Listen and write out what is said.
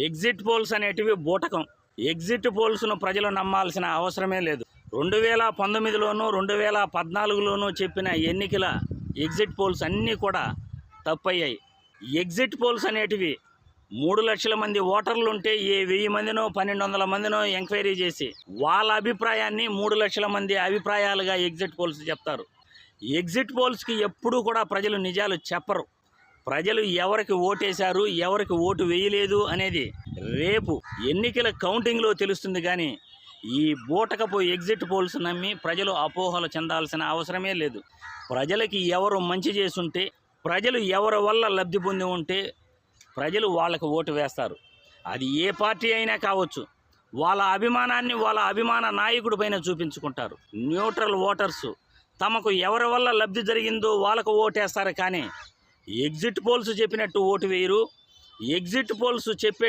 Exit polls అనేటివి బూటకం. Exit పోల్స్ను ప్రజలు నమ్మాల్సిన అవసరమే లేదు. 2019లోనూ 2014లోనూ చెప్పిన ఎన్నికల ఎగ్జిట్ పోల్స్ అన్నీ కూడా తప్పయ్యాయి. ఎగ్జిట్ పోల్స్ అనేటివి 3 లక్షల మంది ఓటర్లుంటే 1000 మందినో 1200 మందినో ఎంక్వైరీ చేసి వాళ్ళ అభిప్రాయాన్ని 3 లక్షల మంది అభిప్రాయాలుగా ఎగ్జిట్ పోల్స్ చెప్తారు. ఎగ్జిట్ పోల్స్కి ఎప్పుడూ కూడా ప్రజలు నిజాలు చెప్పరు. ప్రజలు ఎవరికి ఓటేశారు, ఎవరికి ఓటు వేయలేదు అనేది రేపు ఎన్నికల కౌంటింగ్లో తెలుస్తుంది. కానీ ఈ బూటకపు ఎగ్జిట్ పోల్స్ నమ్మి ప్రజలు అపోహలు చెందాల్సిన అవసరమే లేదు. ప్రజలకి ఎవరు మంచి చేసుంటే, ప్రజలు ఎవరి వల్ల లబ్ధి పొంది ఉంటే ప్రజలు వాళ్ళకు ఓటు వేస్తారు. అది ఏ పార్టీ అయినా కావచ్చు. వాళ్ళ అభిమానాన్ని వాళ్ళ అభిమాన నాయకుడి పైన చూపించుకుంటారు. న్యూట్రల్ ఓటర్స్ తమకు ఎవరి వల్ల లబ్ధి జరిగిందో వాళ్ళకు ఓటేస్తారు. కానీ ఎగ్జిట్ పోల్స్ చెప్పినట్టు ఓటు వేయరు. ఎగ్జిట్ పోల్స్ చెప్పే